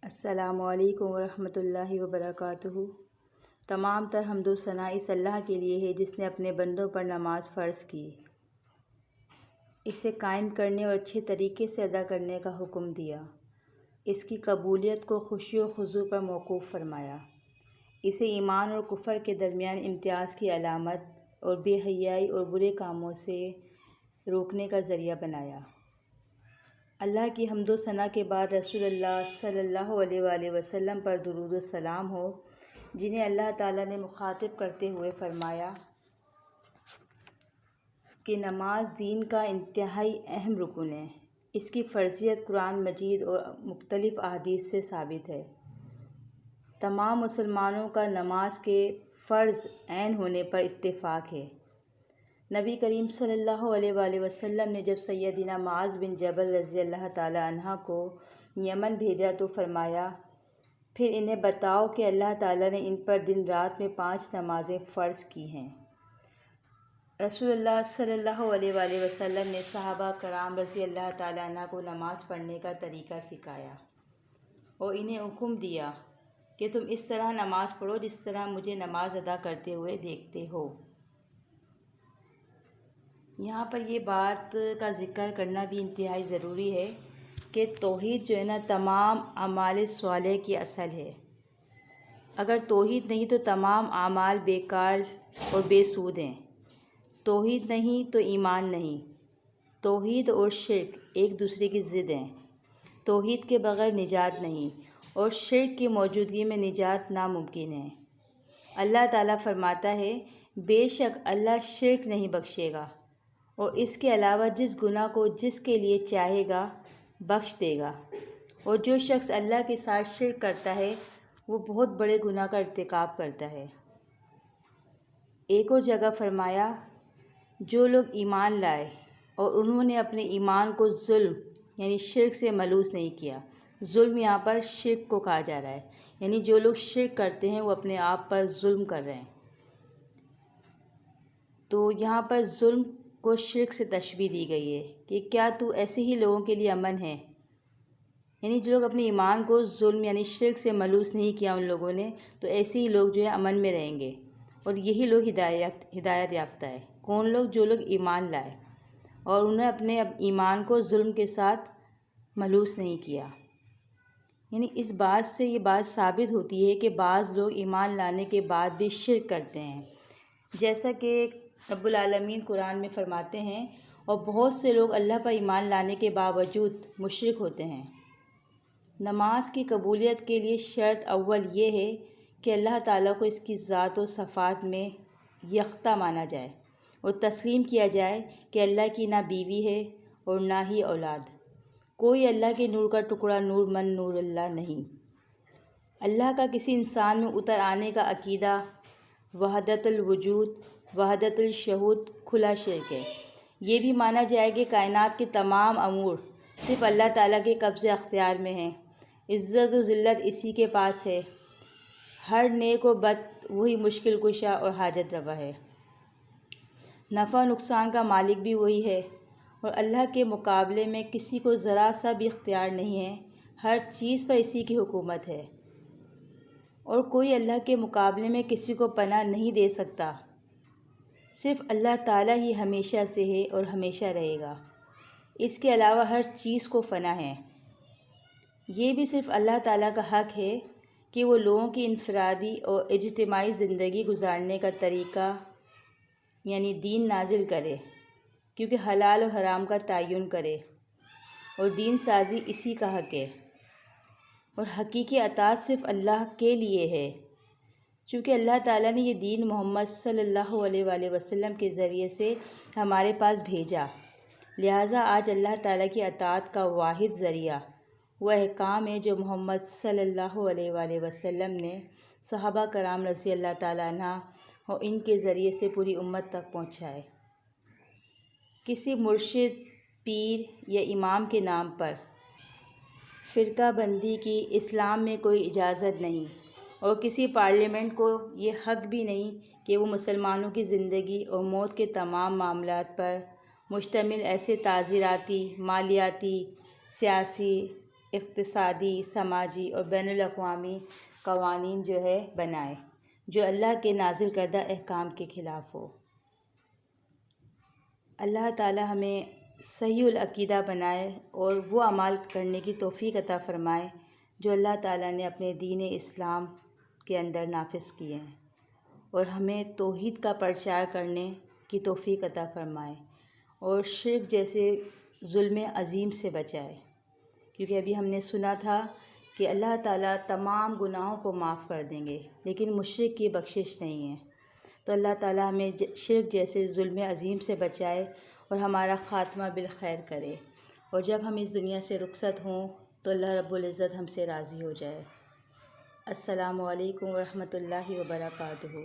السلام علیکم ورحمۃ اللہ وبرکاتہ۔ تمام تر حمد و ثنا اس اللہ کے لیے ہے جس نے اپنے بندوں پر نماز فرض کی، اسے قائم کرنے اور اچھے طریقے سے ادا کرنے کا حکم دیا، اس کی قبولیت کو خشوع و خضوع پر موقوف فرمایا، اسے ایمان اور کفر کے درمیان امتیاز کی علامت اور بے حیائی اور برے کاموں سے روکنے کا ذریعہ بنایا۔ اللہ کی حمد و ثنا کے بعد رسول اللہ صلی اللہ علیہ وآلہ وسلم پر درود و سلام ہو، جنہیں اللہ تعالیٰ نے مخاطب کرتے ہوئے فرمایا کہ نماز دین کا انتہائی اہم رکن ہے۔ اس کی فرضیت قرآن مجید اور مختلف احادیث سے ثابت ہے۔ تمام مسلمانوں کا نماز کے فرض عین ہونے پر اتفاق ہے۔ نبی کریم صلی اللہ علیہ وآلہ وسلم نے جب سیدنا معاذ بن جبل رضی اللہ تعالی عنہ کو یمن بھیجا تو فرمایا، پھر انہیں بتاؤ کہ اللہ تعالیٰ نے ان پر دن رات میں 5 نمازیں فرض کی ہیں۔ رسول اللہ صلی اللہ علیہ وآلہ وسلم نے صحابہ کرام رضی اللہ تعالی عنہ کو نماز پڑھنے کا طریقہ سکھایا اور انہیں حکم دیا کہ تم اس طرح نماز پڑھو جس طرح مجھے نماز ادا کرتے ہوئے دیکھتے ہو۔ یہاں پر یہ بات کا ذکر کرنا بھی انتہائی ضروری ہے کہ توحید جو ہے نا تمام اعمال صالح کی اصل ہے۔ اگر توحید نہیں تو تمام اعمال بیکار اور بے سود ہیں۔ توحید نہیں تو ایمان نہیں۔ توحید اور شرک ایک دوسرے کی ضد ہیں۔ توحید کے بغیر نجات نہیں اور شرک کی موجودگی میں نجات ناممکن ہے۔ اللہ تعالیٰ فرماتا ہے، بے شک اللہ شرک نہیں بخشے گا اور اس کے علاوہ جس گناہ کو جس کے لیے چاہے گا بخش دے گا، اور جو شخص اللہ کے ساتھ شرک کرتا ہے وہ بہت بڑے گناہ کا ارتکاب کرتا ہے۔ ایک اور جگہ فرمایا، جو لوگ ایمان لائے اور انہوں نے اپنے ایمان کو ظلم یعنی شرک سے ملوث نہیں کیا۔ ظلم یہاں پر شرک کو کہا جا رہا ہے، یعنی جو لوگ شرک کرتے ہیں وہ اپنے آپ پر ظلم کر رہے ہیں۔ تو یہاں پر ظلم کو شرک سے تشبیہ دی گئی ہے کہ کیا تو ایسے ہی لوگوں کے لیے امن ہے، یعنی جو لوگ اپنے ایمان کو ظلم یعنی شرک سے ملوث نہیں کیا ان لوگوں نے، تو ایسے ہی لوگ جو ہے امن میں رہیں گے اور یہی لوگ ہدایت یافتہ ہے۔ کون لوگ؟ جو لوگ ایمان لائے اور انہیں اپنے ایمان کو ظلم کے ساتھ ملوث نہیں کیا۔ یعنی اس بات سے یہ بات ثابت ہوتی ہے کہ بعض لوگ ایمان لانے کے بعد بھی شرک کرتے ہیں، جیسا کہ رب العالمین قرآن میں فرماتے ہیں، اور بہت سے لوگ اللہ پر ایمان لانے کے باوجود مشرک ہوتے ہیں۔ نماز کی قبولیت کے لیے شرط اول یہ ہے کہ اللہ تعالیٰ کو اس کی ذات و صفات میں یکتا مانا جائے اور تسلیم کیا جائے کہ اللہ کی نہ بیوی ہے اور نہ ہی اولاد، کوئی اللہ کے نور کا ٹکڑا نور من نور اللہ نہیں۔ اللہ کا کسی انسان میں اتر آنے کا عقیدہ وحدت الوجود وحدت الشہود کھلا شرک ہے۔ یہ بھی مانا جائے کہ کائنات کے تمام امور صرف اللہ تعالیٰ کے قبضے اختیار میں ہیں، عزت و ذلت اسی کے پاس ہے، ہر نیک و بد وہی مشکل کشا اور حاجت روا ہے، نفع و نقصان کا مالک بھی وہی ہے، اور اللہ کے مقابلے میں کسی کو ذرا سا بھی اختیار نہیں ہے، ہر چیز پر اسی کی حکومت ہے، اور کوئی اللہ کے مقابلے میں کسی کو پناہ نہیں دے سکتا، صرف اللہ تعالیٰ ہی ہمیشہ سے ہے اور ہمیشہ رہے گا، اس کے علاوہ ہر چیز کو فنا ہے۔ یہ بھی صرف اللہ تعالیٰ کا حق ہے کہ وہ لوگوں کی انفرادی اور اجتماعی زندگی گزارنے کا طریقہ یعنی دین نازل کرے، کیونکہ حلال و حرام کا تعین کرے، اور دین سازی اسی کا حق ہے، اور حقیقی اطاعت صرف اللہ کے لیے ہے، چونکہ اللہ تعالیٰ نے یہ دین محمد صلی اللہ علیہ وآلہ وسلم کے ذریعے سے ہمارے پاس بھیجا، لہٰذا آج اللہ تعالیٰ کی اطاعت کا واحد ذریعہ وہ احکام ہے جو محمد صلی اللہ علیہ وآلہ وسلم نے صحابہ کرام رضی اللہ تعالیٰ عنہ اور ان کے ذریعے سے پوری امت تک پہنچائے۔ کسی مرشد، پیر یا امام کے نام پر فرقہ بندی کی اسلام میں کوئی اجازت نہیں، اور کسی پارلیمنٹ کو یہ حق بھی نہیں کہ وہ مسلمانوں کی زندگی اور موت کے تمام معاملات پر مشتمل ایسے تعزیراتی، مالیاتی، سیاسی اقتصادی، سماجی اور بین الاقوامی قوانین جو ہے بنائے جو اللہ کے نازل کردہ احکام کے خلاف ہو۔ اللہ تعالی ہمیں صحیح العقیدہ بنائے اور وہ اعمال کرنے کی توفیق عطا فرمائے جو اللہ تعالیٰ نے اپنے دین اسلام کے اندر نافذ کیے ہیں، اور ہمیں توحید کا پرچار کرنے کی توفیق عطا فرمائے اور شرک جیسے ظلم عظیم سے بچائے، کیونکہ ابھی ہم نے سنا تھا کہ اللہ تعالیٰ تمام گناہوں کو معاف کر دیں گے لیکن مشرک کی بخشش نہیں ہے۔ تو اللہ تعالیٰ ہمیں شرک جیسے ظلم عظیم سے بچائے اور ہمارا خاتمہ بالخیر کرے، اور جب ہم اس دنیا سے رخصت ہوں تو اللہ رب العزت ہم سے راضی ہو جائے۔ السلام علیکم ورحمۃ اللہ وبرکاتہ۔